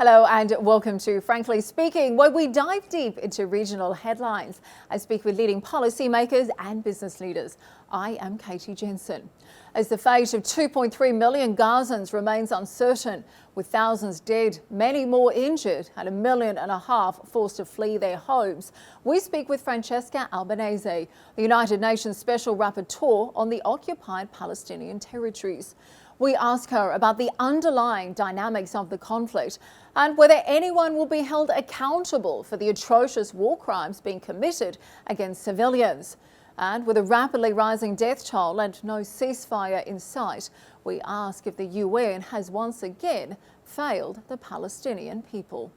Hello and welcome to Frankly Speaking, where we dive deep into regional headlines. I speak with leading policymakers and business leaders. I am Katie Jensen. As the fate of 2.3 million Gazans remains uncertain, with thousands dead, many more injured, and 1.5 million forced to flee their homes, we speak with Francesca Albanese, the United Nations Special Rapporteur on the Occupied Palestinian Territories. We ask her about the underlying dynamics of the conflict and whether anyone will be held accountable for the atrocious war crimes being committed against civilians. And with a rapidly rising death toll and no ceasefire in sight, we ask if the UN has once again failed the Palestinian people.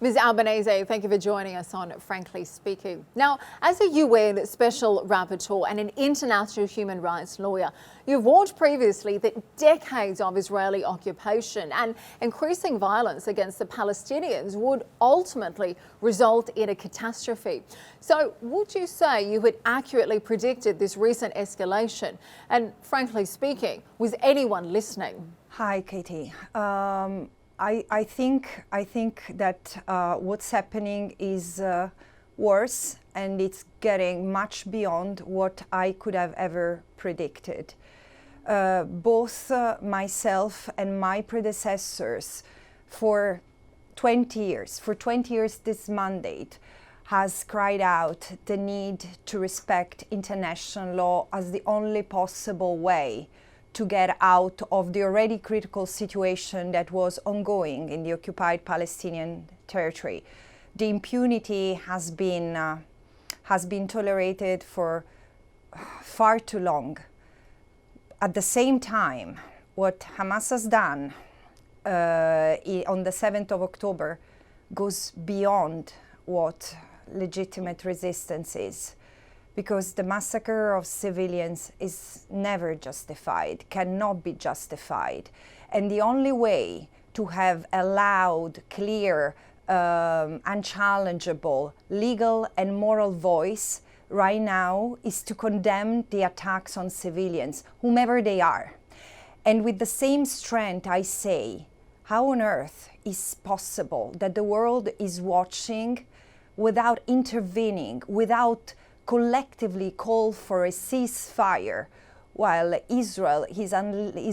Ms. Albanese, thank you for joining us on Frankly Speaking. Now, as a UN Special Rapporteur and an international human rights lawyer, you've warned previously that decades of Israeli occupation and increasing violence against the Palestinians would ultimately result in a catastrophe. So would you say you had accurately predicted this recent escalation? And frankly speaking, was anyone listening? Hi, Katie. I think that what's happening is worse, and it's getting much beyond what I could have ever predicted. Both myself and my predecessors for 20 years this mandate has cried out the need to respect international law as the only possible way to get out of the already critical situation that was ongoing in the occupied Palestinian territory. The impunity has been tolerated for far too long. At the same time, what Hamas has done on the 7th of October goes beyond what legitimate resistance is, because the massacre of civilians is never justified, cannot be justified. And the only way to have a loud, clear, unchallengeable legal and moral voice right now is to condemn the attacks on civilians, whomever they are. And with the same strength, I say, how on earth is possible that the world is watching without intervening, without collectively call for a ceasefire, while Israel is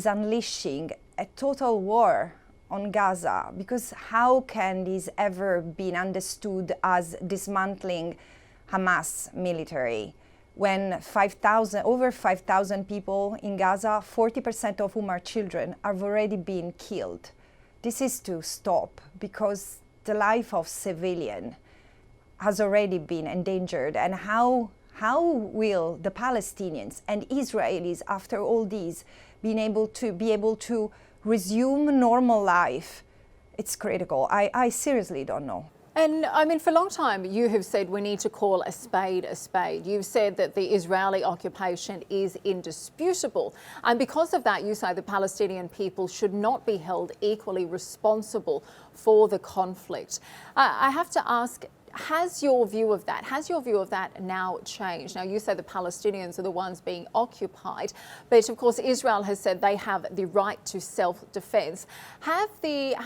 unleashing a total war on Gaza? Because how can this ever be understood as dismantling Hamas military when over 5,000 people in Gaza, 40% of whom are children, have already been killed? This is to stop, because the life of civilian has already been endangered. And how will the Palestinians and Israelis, after all these, be able to resume normal life? It's critical. I seriously don't know. And I mean, for a long time, you have said we need to call a spade a spade. You've said that the Israeli occupation is indisputable. And because of that, you say the Palestinian people should not be held equally responsible for the conflict. I have to ask, has your view of that now changed? Now, you say the Palestinians are the ones being occupied, but of course Israel has said they have the right to self-defense. Have the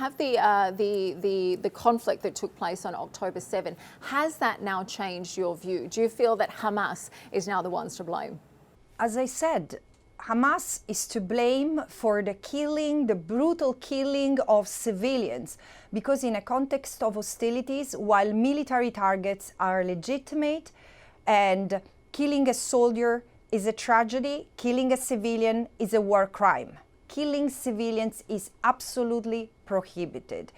conflict that took place on October 7, has that now changed your view? Do you feel that Hamas is now the ones to blame? As I said, Hamas is to blame for the brutal killing of civilians, because in a context of hostilities, while military targets are legitimate and killing a soldier is a tragedy, killing a civilian is a war crime. Killing civilians is absolutely prohibited.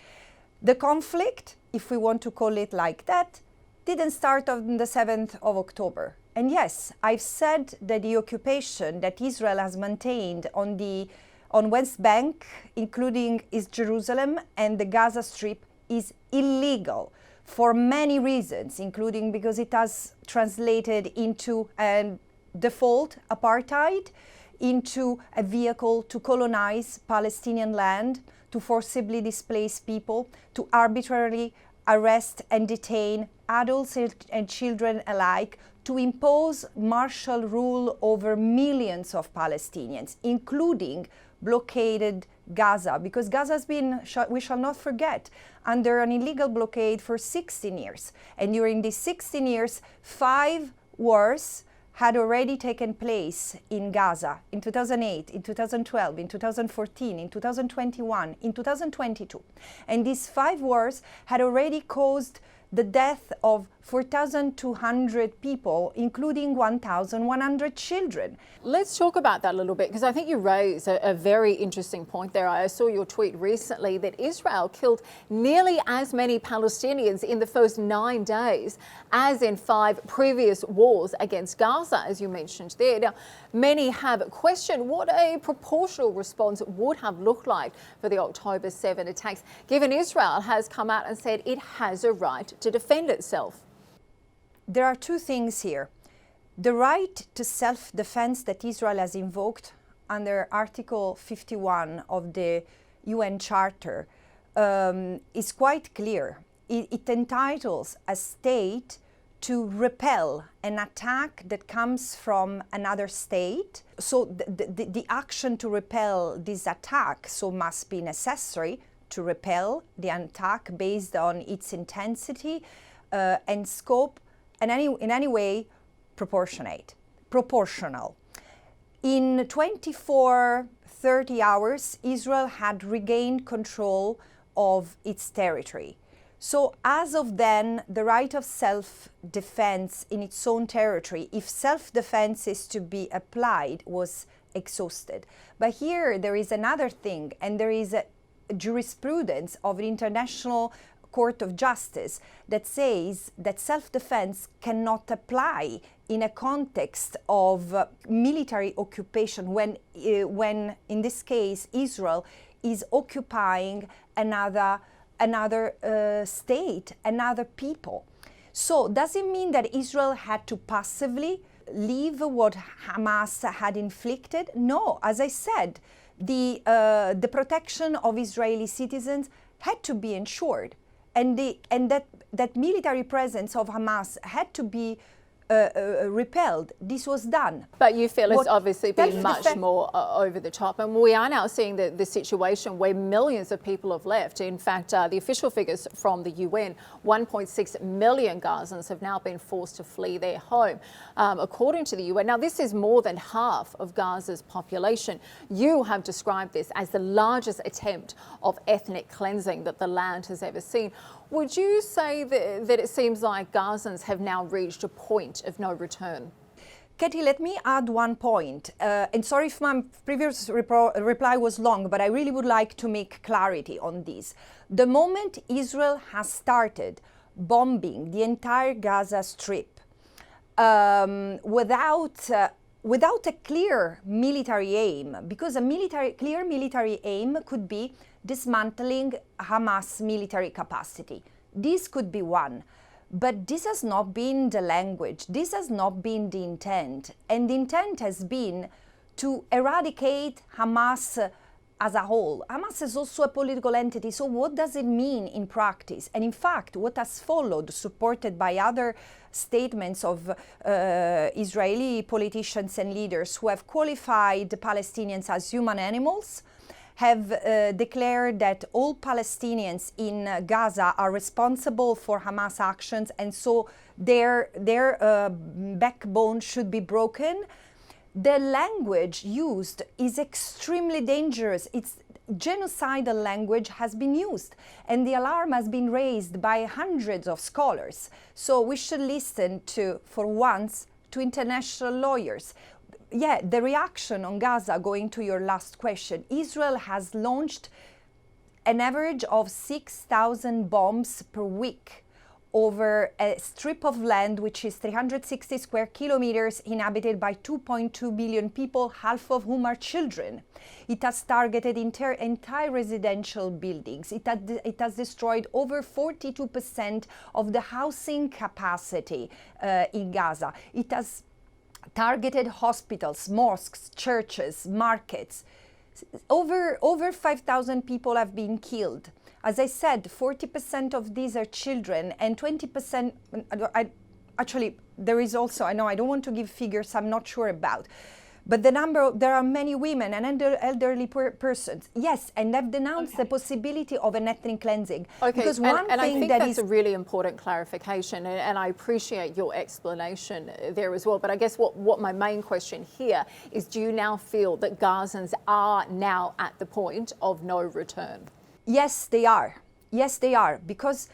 The conflict, if we want to call it like that, didn't start on the 7th of October. And yes, I've said that the occupation that Israel has maintained on West Bank, including East Jerusalem and the Gaza Strip, is illegal for many reasons, including because it has translated into a default apartheid. into a vehicle to colonize Palestinian land, to forcibly displace people, to arbitrarily arrest and detain adults and children alike, to impose martial rule over millions of Palestinians, including blockaded Gaza, because Gaza has been, we shall not forget, under an illegal blockade for 16 years. And during these 16 years, 5 wars had already taken place in Gaza in 2008, in 2012, in 2014, in 2021, in 2022. And these 5 wars had already caused the death of 4,200 people, including 1,100 children. Let's talk about that a little bit, because I think you raise a very interesting point there. I saw your tweet recently that Israel killed nearly as many Palestinians in the first 9 days as in 5 previous wars against Gaza, as you mentioned there. Now, many have questioned what a proportional response would have looked like for the October 7 attacks, given Israel has come out and said it has a right to defend itself. There are 2 things here. The right to self-defense that Israel has invoked under Article 51 of the UN Charter is quite clear. It entitles a state to repel an attack that comes from another state. So the action to repel this attack must be necessary to repel the attack based on its intensity and scope, and in any way proportional. In 24-30 hours, Israel had regained control of its territory. So as of then, the right of self-defense in its own territory, if self-defense is to be applied, was exhausted. But here there is another thing, and there is a jurisprudence of the International Court of Justice that says that self-defense cannot apply in a context of military occupation when in this case Israel is occupying another state, another people. So does it mean that Israel had to passively leave what Hamas had inflicted? No, as I said, the protection of Israeli citizens had to be ensured. And that military presence of Hamas had to be repelled. This was done. But you feel it's obviously been much more over the top. And we are now seeing the situation where millions of people have left. In fact, the official figures from the UN, 1.6 million Gazans have now been forced to flee their home, according to the UN. Now, this is more than half of Gaza's population. You have described this as the largest attempt of ethnic cleansing that the land has ever seen. Would you say that it seems like Gazans have now reached a point of no return? Katie, let me add one point. And sorry if my previous reply was long, but I really would like to make clarity on this. The moment Israel has started bombing the entire Gaza Strip without a clear military aim, because a clear military aim could be dismantling Hamas military capacity. This could be one. But this has not been the language, this has not been the intent. And the intent has been to eradicate Hamas as a whole. Hamas is also a political entity, so what does it mean in practice? And in fact, what has followed, supported by other statements of Israeli politicians and leaders who have qualified the Palestinians as human animals, have declared that all Palestinians in Gaza are responsible for Hamas actions, and so their backbone should be broken. The language used is extremely dangerous. It's genocidal language has been used, and the alarm has been raised by hundreds of scholars. So we should listen to, for once, to international lawyers. Yeah, the reaction on Gaza, going to your last question, Israel has launched an average of 6,000 bombs per week over a strip of land which is 360 square kilometers, inhabited by 2.2 billion people, half of whom are children. It has targeted entire residential buildings. It has destroyed over 42% of the housing capacity in Gaza. It has targeted hospitals, mosques, churches, markets. Over 5,000 people have been killed. As I said, 40% of these are children, and 20%, actually, there is also, I know I don't want to give figures I'm not sure about, but there are many women and elderly persons. Yes, and they've denounced the possibility of an ethnic cleansing. Okay, because and I think that's a really important clarification, and I appreciate your explanation there as well. But I guess what my main question here is, do you now feel that Gazans are now at the point of no return? Yes, they are. Yes, they are. Because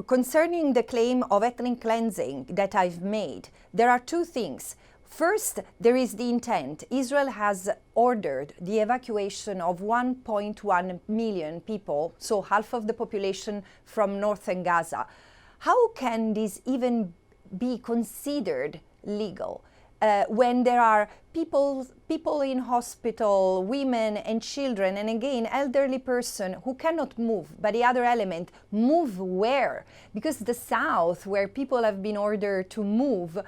concerning the claim of ethnic cleansing that I've made, there are two things. First, there is the intent. Israel has ordered the evacuation of 1.1 million people, so half of the population, from northern Gaza. How can this even be considered legal? When there are people in hospital, women and children, and again, elderly person who cannot move. But the other element, move where? Because the south, where people have been ordered to move,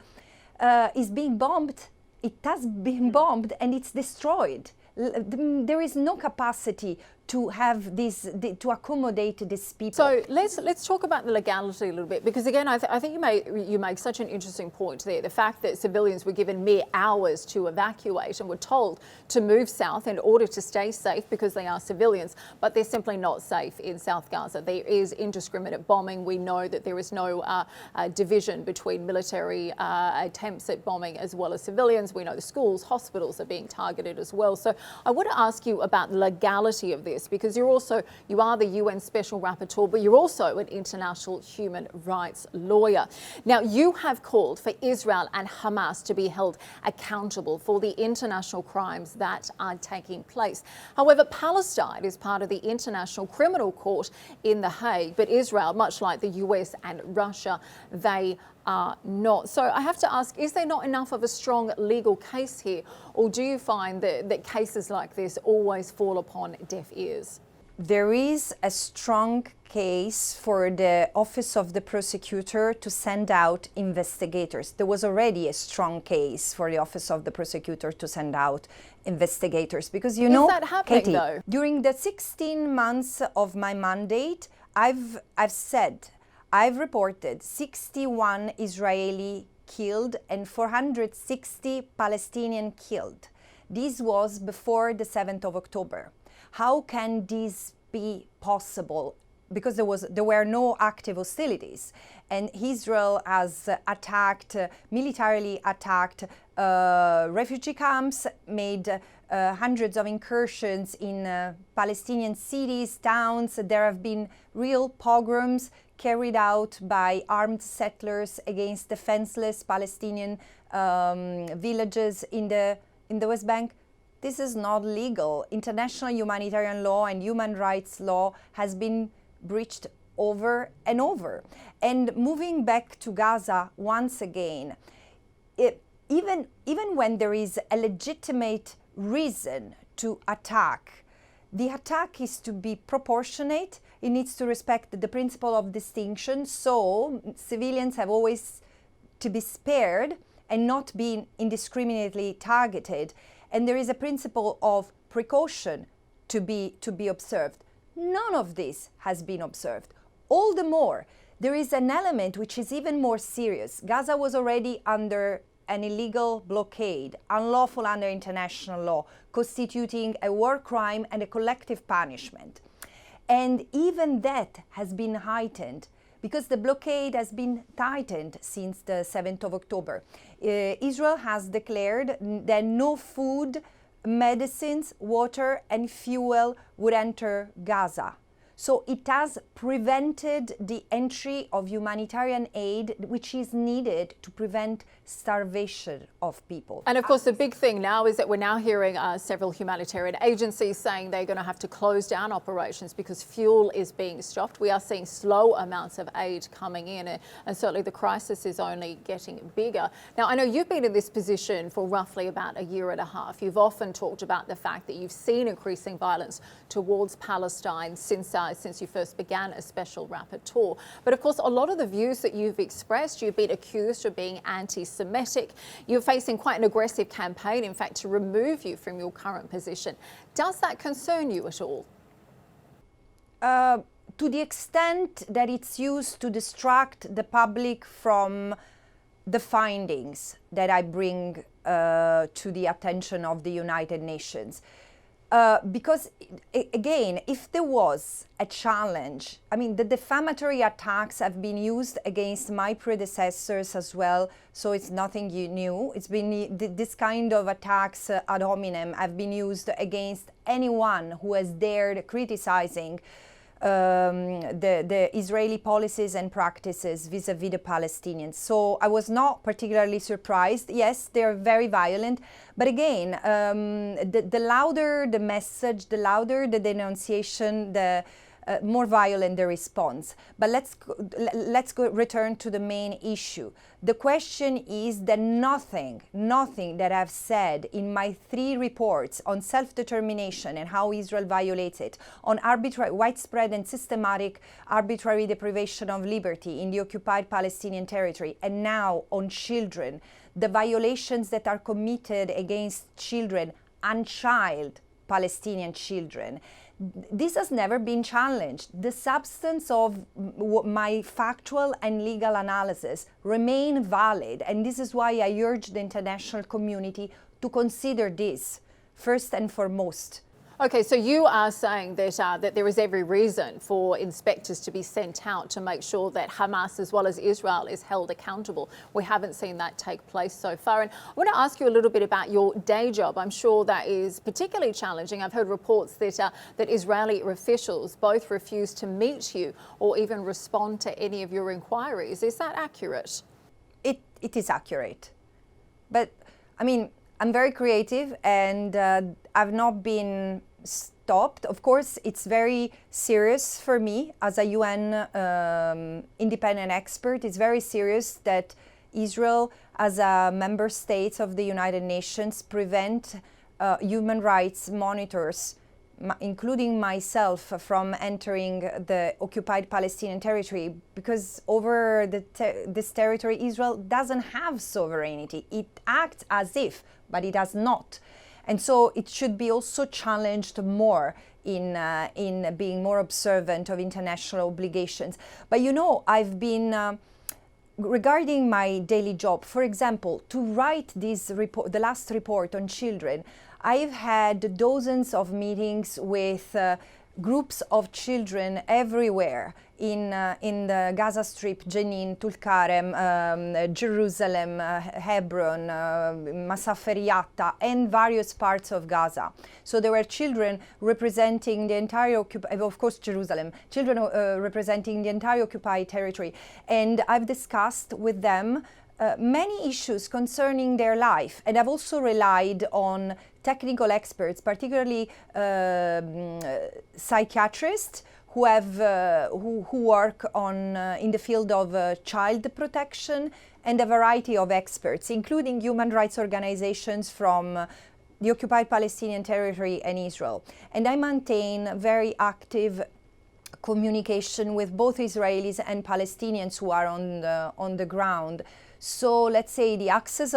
is being bombed. It has been bombed and it's destroyed. There is no capacity to have this, to accommodate these people. So let's talk about the legality a little bit, because again, I think you make such an interesting point there. The fact that civilians were given mere hours to evacuate and were told to move south in order to stay safe because they are civilians, but they're simply not safe in South Gaza. There is indiscriminate bombing. We know that there is no division between military attempts at bombing as well as civilians. We know the schools, hospitals are being targeted as well. So I want to ask you about the legality of this, because you are the UN Special Rapporteur, but you're also an international human rights lawyer. Now, you have called for Israel and Hamas to be held accountable for the international crimes that are taking place. However, Palestine is part of the International Criminal Court in The Hague, but Israel, much like the US and Russia, they are not. So I have to ask, is there not enough of a strong legal case here, or do you find that cases like this always fall upon deaf ears? There is a strong case for the Office of the Prosecutor to send out investigators. There was already a strong case for the Office of the Prosecutor to send out investigators, because you know, is that happening, Katie, though? During the 16 months of my mandate, I've reported 61 Israeli killed and 460 Palestinian killed. This was before the 7th of October. How can this be possible? Because there were no active hostilities, and Israel has militarily attacked refugee camps, made hundreds of incursions in Palestinian cities, towns. There have been real pogroms carried out by armed settlers against defenseless Palestinian villages in the West Bank. This is not legal. International humanitarian law and human rights law has been breached over and over. And moving back to Gaza once again, even when there is a legitimate reason to attack, the attack is to be proportionate. It needs to respect the principle of distinction. So civilians have always to be spared and not being indiscriminately targeted. And there is a principle of precaution to be observed. None of this has been observed. All the more, there is an element which is even more serious. Gaza was already under an illegal blockade, unlawful under international law, constituting a war crime and a collective punishment. And even that has been heightened because the blockade has been tightened since the 7th of October. Israel has declared that no food, medicines, water and fuel would enter Gaza. So it has prevented the entry of humanitarian aid, which is needed to prevent starvation of people. And of course, the big thing now is that we're now hearing several humanitarian agencies saying they're going to have to close down operations because fuel is being stopped. We are seeing slow amounts of aid coming in, and certainly the crisis is only getting bigger. Now, I know you've been in this position for roughly about a year and a half. You've often talked about the fact that you've seen increasing violence towards Palestine since since you first began as Special Rapporteur. But of course, a lot of the views that you've expressed, you've been accused of being anti-Semitic. You're facing quite an aggressive campaign, in fact, to remove you from your current position. Does that concern you at all? To the extent that it's used to distract the public from the findings that I bring to the attention of the United Nations. Because, again, if there was a challenge, I mean, the defamatory attacks have been used against my predecessors as well, so it's nothing new. It's been this kind of attacks ad hominem have been used against anyone who has dared criticizing the Israeli policies and practices vis-a-vis the Palestinians. So I was not particularly surprised. Yes, they're very violent, but again, the louder the message, the louder the denunciation, the more violent the response. But let's return to the main issue. The question is that nothing that I've said in my 3 reports on self-determination and how Israel violates it, on widespread and systematic arbitrary deprivation of liberty in the occupied Palestinian territory, and now on children, the violations that are committed against children, unchild Palestinian children. This has never been challenged. The substance of my factual and legal analysis remain valid, and this is why I urge the international community to consider this first and foremost. Okay, so you are saying that that there is every reason for inspectors to be sent out to make sure that Hamas as well as Israel is held accountable. We haven't seen that take place so far. And I want to ask you a little bit about your day job. I'm sure that is particularly challenging. I've heard reports that that Israeli officials both refuse to meet you or even respond to any of your inquiries. Is that accurate? It is accurate. But, I mean, I'm very creative, and I've not been stopped. Of course, it's very serious for me as a UN independent expert. It's very serious that Israel, as a member state of the United Nations, prevent human rights monitors, including myself, from entering the occupied Palestinian territory, because over this territory, Israel doesn't have sovereignty. It acts as if, but it does not. And so it should be also challenged more in being more observant of international obligations. But you know, I've been, regarding my daily job, for example, to write this report, the last report on children, I've had dozens of meetings with groups of children everywhere in the Gaza Strip, Jenin, Tulkarem, Jerusalem, Hebron, Masafer Yatta, and various parts of Gaza. So there were children representing the entire, of course, Jerusalem, children representing the entire occupied territory. And I've discussed with them many issues concerning their life, and I've also relied on technical experts, particularly psychiatrists who work on in the field of child protection, and a variety of experts, including human rights organizations from the occupied Palestinian territory and Israel. And I maintain very active communication with both Israelis and Palestinians who are on the ground. So let's say the access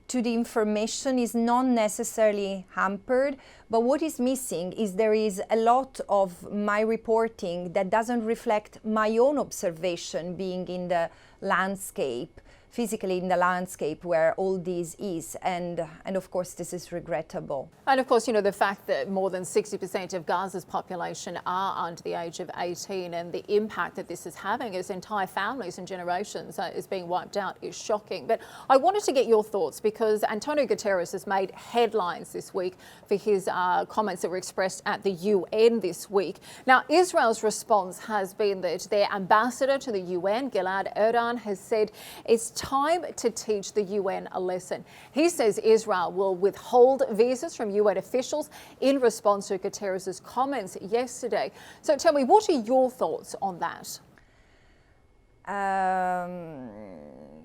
to the information is not necessarily hampered, but what is missing is there is a lot of my reporting that doesn't reflect my own observation, being in the landscape, physically in the landscape where all this is, and of course this is regrettable. And of course, you know, the fact that more than 60% of Gaza's population are under the age of 18, and the impact that this is having as entire families and generations is being wiped out is shocking. But I wanted to get your thoughts, because Antonio Guterres has made headlines this week for his comments that were expressed at the UN this week. Now, Israel's response has been that their ambassador to the UN, Gilad Erdan, has said it's time to teach the UN a lesson. He says Israel will withhold visas from UN officials in response to Guterres' comments yesterday. So tell me, what are your thoughts on that?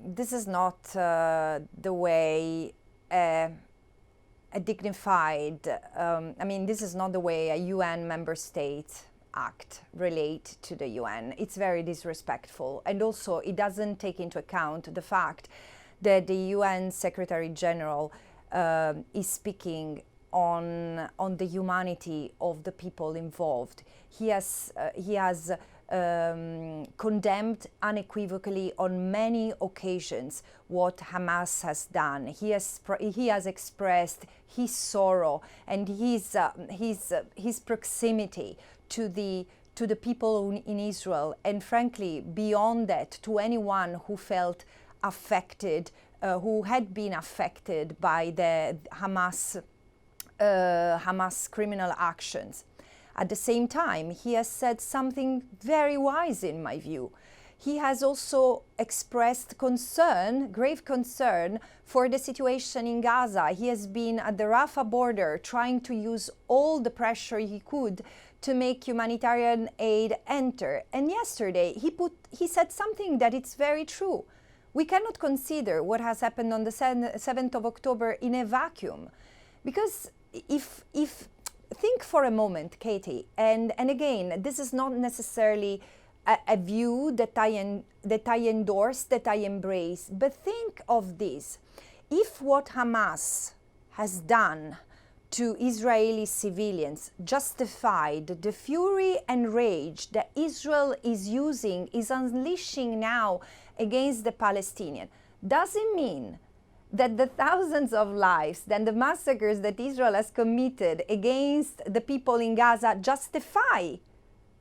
This is not the way a a dignified, I mean, this is not the way a UN member state act relate to the UN. It's very disrespectful. And also it doesn't take into account the fact that the UN Secretary General is speaking on the humanity of the people involved. He has condemned unequivocally on many occasions what Hamas has done. He has expressed his sorrow and his proximity to the people in Israel, and frankly, beyond that, to anyone who felt affected, who had been affected by the Hamas criminal actions. At the same time, he has said something very wise in my view. He has also expressed concern, grave concern, for the situation in Gaza. He has been at the Rafah border trying to use all the pressure he could to make humanitarian aid enter. And yesterday he said something that it's very true. We cannot consider what has happened on the 7th of October in a vacuum. Because if think for a moment, Katie, and again, this is not necessarily a view that I endorse, that I embrace, but think of this. If what Hamas has done to Israeli civilians justified the fury and rage that Israel is unleashing now against the Palestinians, does it mean that the thousands of lives, then the massacres that Israel has committed against the people in Gaza justify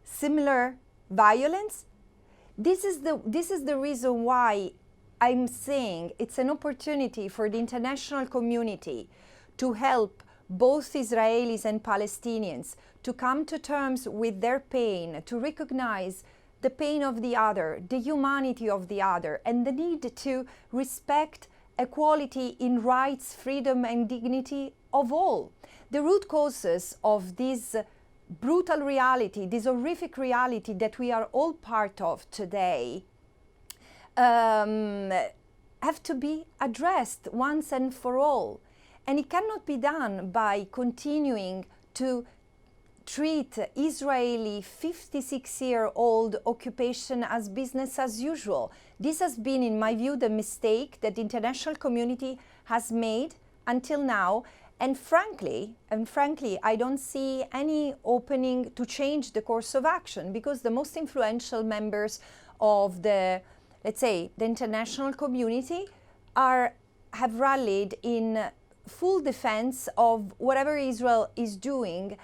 similar violence? This is the reason why I'm saying it's an opportunity for the international community to help both Israelis and Palestinians to come to terms with their pain, to recognize the pain of the other, the humanity of the other, and the need to respect equality in rights, freedom, and dignity of all. The root causes of this brutal reality, this horrific reality that we are all part of today, have to be addressed once and for all. And it cannot be done by continuing to treat Israeli 56-year-old occupation as business as usual. This has been, in my view, the mistake that the international community has made until now. And frankly, I don't see any opening to change the course of action, because the most influential members of the, let's say, the international community have rallied in full defense of whatever Israel is doing.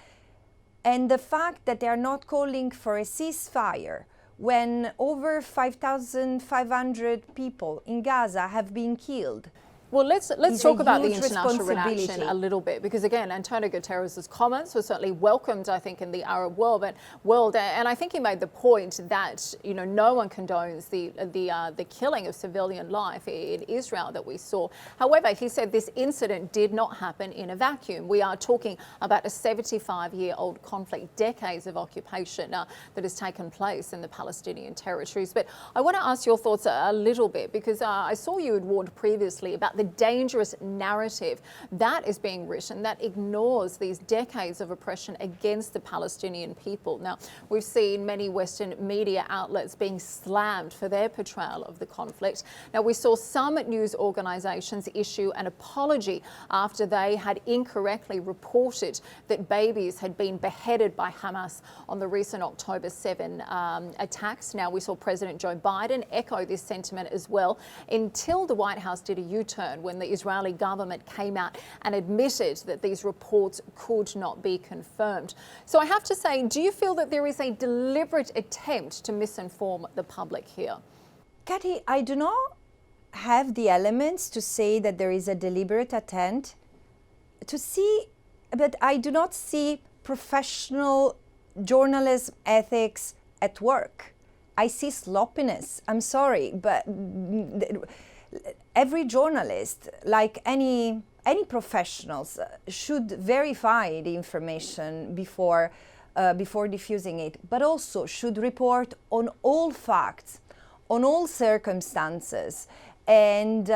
And the fact that they are not calling for a ceasefire when over 5,500 people in Gaza have been killed. Well, let's talk about the international reaction a little bit, because again, Antonio Guterres' comments were certainly welcomed, I think, in the Arab world, and I think he made the point that, you know, no one condones the killing of civilian life in Israel that we saw. However, he said this incident did not happen in a vacuum. We are talking about a 75-year-old conflict, decades of occupation that has taken place in the Palestinian territories. But I want to ask your thoughts a little bit, because I saw you had warned previously about the dangerous narrative that is being written that ignores these decades of oppression against the Palestinian people. Now, we've seen many Western media outlets being slammed for their portrayal of the conflict. Now, we saw some news organisations issue an apology after they had incorrectly reported that babies had been beheaded by Hamas on the recent October 7 attacks. Now, we saw President Joe Biden echo this sentiment as well, until the White House did a U-turn when the Israeli government came out and admitted that these reports could not be confirmed. So I have to say, do you feel that there is a deliberate attempt to misinform the public here? Katie, I do not have the elements to say that there is a deliberate attempt to see, but I do not see professional journalism ethics at work. I see sloppiness. I'm sorry, but every journalist, like any professionals, should verify the information before diffusing it, but also should report on all facts, on all circumstances, and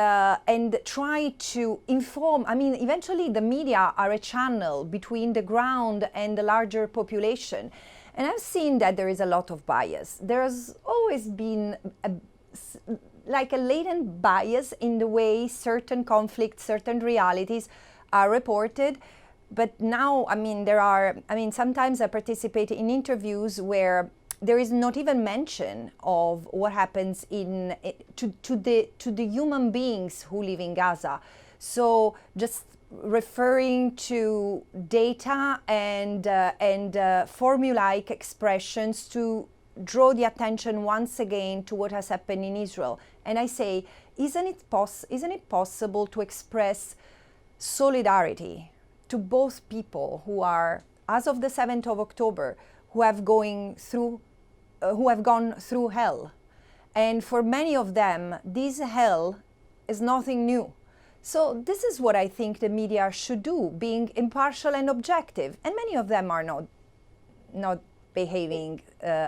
try to inform. I mean, eventually the media are a channel between the ground and the larger population. And I've seen that there is a lot of bias. There's always been like a latent bias in the way certain conflicts, certain realities are reported. But now, I mean, sometimes I participate in interviews where there is not even mention of what happens to the human beings who live in Gaza. So just referring to data and formulaic expressions to draw the attention once again to what has happened in Israel. And I say, isn't it possible to express solidarity to both people who are, as of the 7th of October, who have gone through hell, and for many of them, this hell is nothing new. So this is what I think the media should do, being impartial and objective, and many of them are not behaving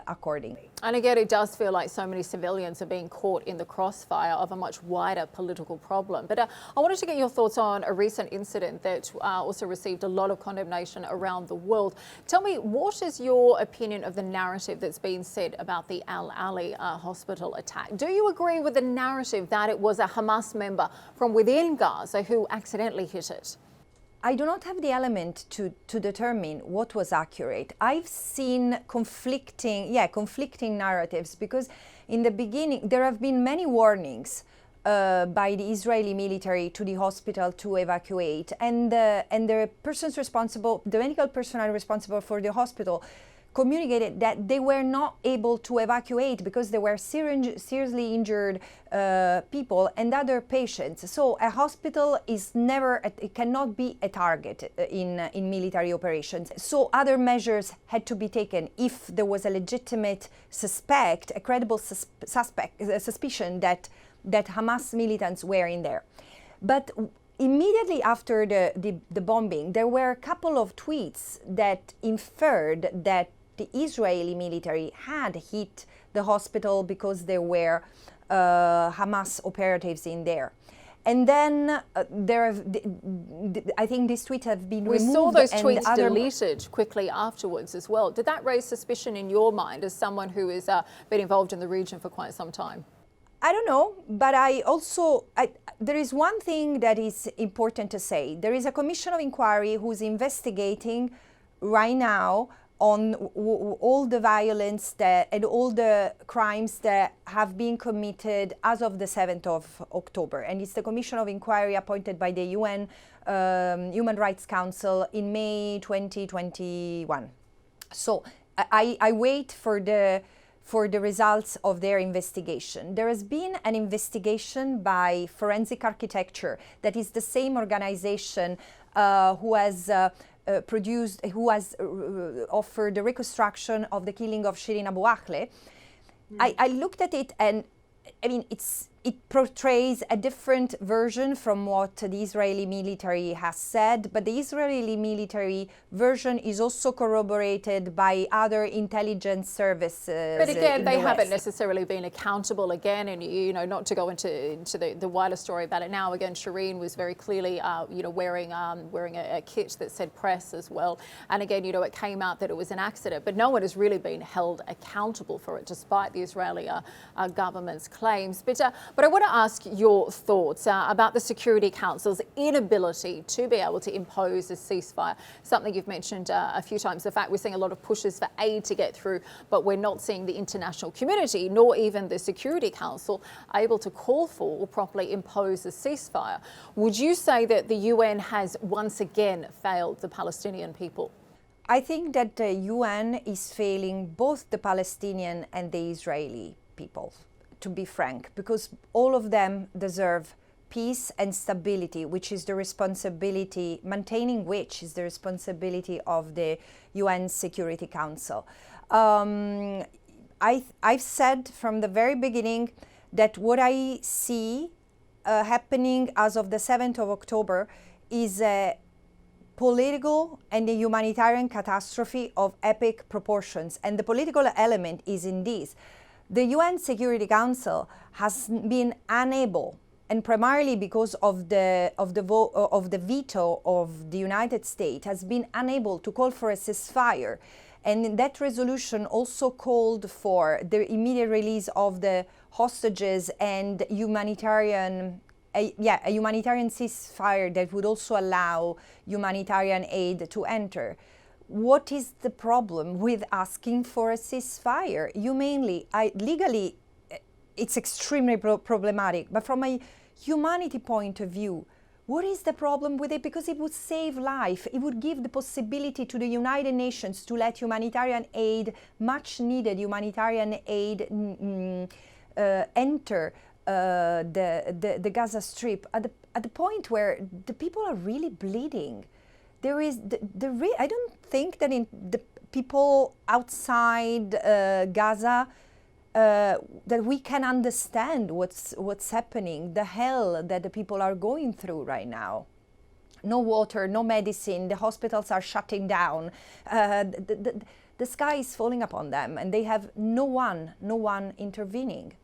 accordingly. And again, it does feel like so many civilians are being caught in the crossfire of a much wider political problem. But I wanted to get your thoughts on a recent incident that also received a lot of condemnation around the world. Tell me, what is your opinion of the narrative that's been said about the Al Ali hospital attack? Do you agree with the narrative that it was a Hamas member from within Gaza who accidentally hit it? I do not have the element to determine what was accurate. I've seen conflicting narratives, because in the beginning there have been many warnings by the Israeli military to the hospital to evacuate, and the medical personnel responsible for the hospital communicated that they were not able to evacuate because there were seriously injured people and other patients. So a hospital it cannot be a target in military operations. So other measures had to be taken if there was a legitimate a credible suspicion that Hamas militants were in there. But immediately after the bombing, there were a couple of tweets that inferred that the Israeli military had hit the hospital because there were Hamas operatives in there. And then I think these tweets have been removed. We saw those tweets deleted quickly afterwards as well. Did that raise suspicion in your mind as someone who has been involved in the region for quite some time? I don't know, but there is one thing that is important to say. There is a commission of inquiry who's investigating right now on all the violence and all the crimes that have been committed as of the 7th of October. And it's the commission of inquiry appointed by the UN Human Rights Council in May 2021. So I wait for the results of their investigation. There has been an investigation by Forensic Architecture, that is the same organization who has offered the reconstruction of the killing of Shirin Abu Akleh. I looked at it, and I mean, it portrays a different version from what the Israeli military has said, but the Israeli military version is also corroborated by other intelligence services. But again, they haven't necessarily been accountable again, and not to go into the wider story about it now. Again, Shireen was very clearly wearing a kit that said press as well, and again, it came out that it was an accident, but no one has really been held accountable for it, despite the Israeli government's claims. But I want to ask your thoughts about the Security Council's inability to be able to impose a ceasefire, something you've mentioned a few times. The fact we're seeing a lot of pushes for aid to get through, but we're not seeing the international community, nor even the Security Council, able to call for or properly impose a ceasefire. Would you say that the UN has once again failed the Palestinian people? I think that the UN is failing both the Palestinian and the Israeli people, to be frank, because all of them deserve peace and stability, which is the responsibility, maintaining which is the responsibility of the UN Security Council. I've said from the very beginning that what I see happening as of the 7th of October is a political and a humanitarian catastrophe of epic proportions. And the political element is in this. The UN Security Council has been unable and primarily because of the veto of the United States, has been unable to call for a ceasefire. And that resolution also called for the immediate release of the hostages and a humanitarian ceasefire that would also allow humanitarian aid to enter. What is the problem with asking for a ceasefire? Legally, it's extremely problematic, but from a humanity point of view, what is the problem with it? Because it would save life. It would give the possibility to the United Nations to let humanitarian aid, much needed humanitarian aid, enter the Gaza Strip at the point where the people are really bleeding. There is I don't think that in the people outside Gaza that we can understand what's happening, the hell that the people are going through right now. No water, no medicine, the hospitals are shutting down, the sky is falling upon them, and they have no one intervening.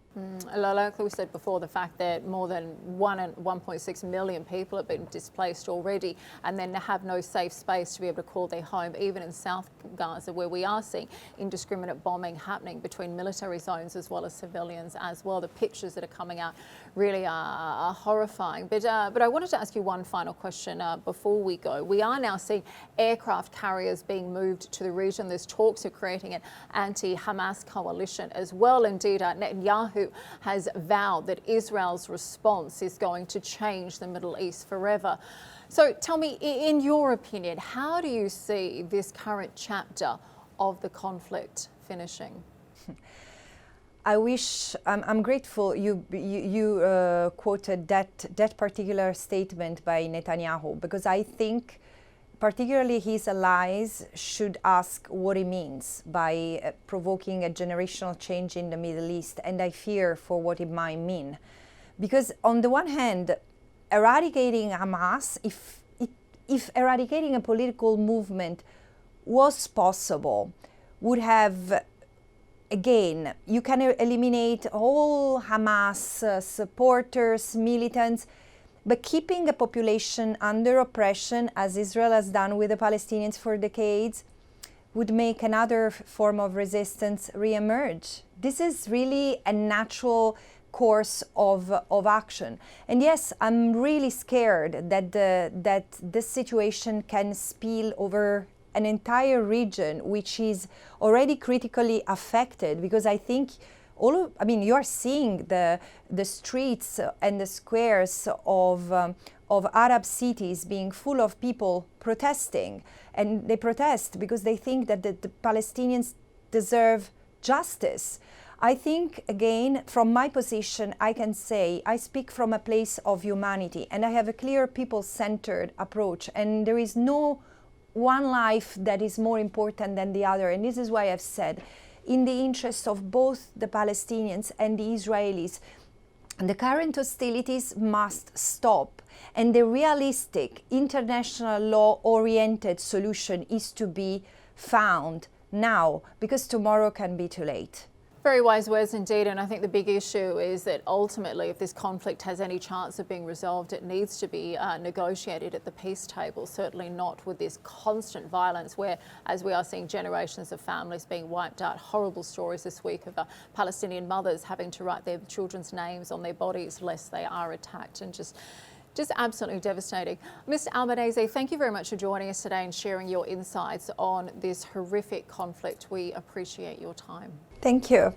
Like we said before, the fact that more than 1.6 million people have been displaced already, and then have no safe space to be able to call their home, even in South Gaza, where we are seeing indiscriminate bombing happening between military zones as well as civilians as well. The pictures that are coming out really are horrifying. But I wanted to ask you one final question before we go. We are now seeing aircraft carriers being moved to the region. There's talks of creating an anti-Hamas coalition as well. Indeed, Netanyahu has vowed that Israel's response is going to change the Middle East forever. So tell me, in your opinion, how do you see this current chapter of the conflict finishing? I'm grateful you quoted that particular statement by Netanyahu, because I think particularly his allies should ask what it means by provoking a generational change in the Middle East, and I fear for what it might mean. Because on the one hand, eradicating Hamas, if eradicating a political movement was possible, would have, again, you can eliminate all Hamas supporters, militants, but keeping a population under oppression, as Israel has done with the Palestinians for decades, would make another form of resistance re-emerge. This is really a natural course of action. And yes, I'm really scared that this situation can spill over an entire region which is already critically affected, because I think you are seeing the streets and the squares of Arab cities being full of people protesting, and they protest because they think that the Palestinians deserve justice. I think, again, from my position, I can say I speak from a place of humanity, and I have a clear people-centered approach, and there is no one life that is more important than the other. And this is why I've said, in the interest of both the Palestinians and the Israelis, the current hostilities must stop, and the realistic international law-oriented solution is to be found now, because tomorrow can be too late. Very wise words indeed, and I think the big issue is that ultimately, if this conflict has any chance of being resolved, it needs to be negotiated at the peace table, certainly not with this constant violence where, as we are seeing generations of families being wiped out, horrible stories this week of Palestinian mothers having to write their children's names on their bodies lest they are attacked, and just absolutely devastating. Mr. Albanese, thank you very much for joining us today and sharing your insights on this horrific conflict. We appreciate your time. Thank you.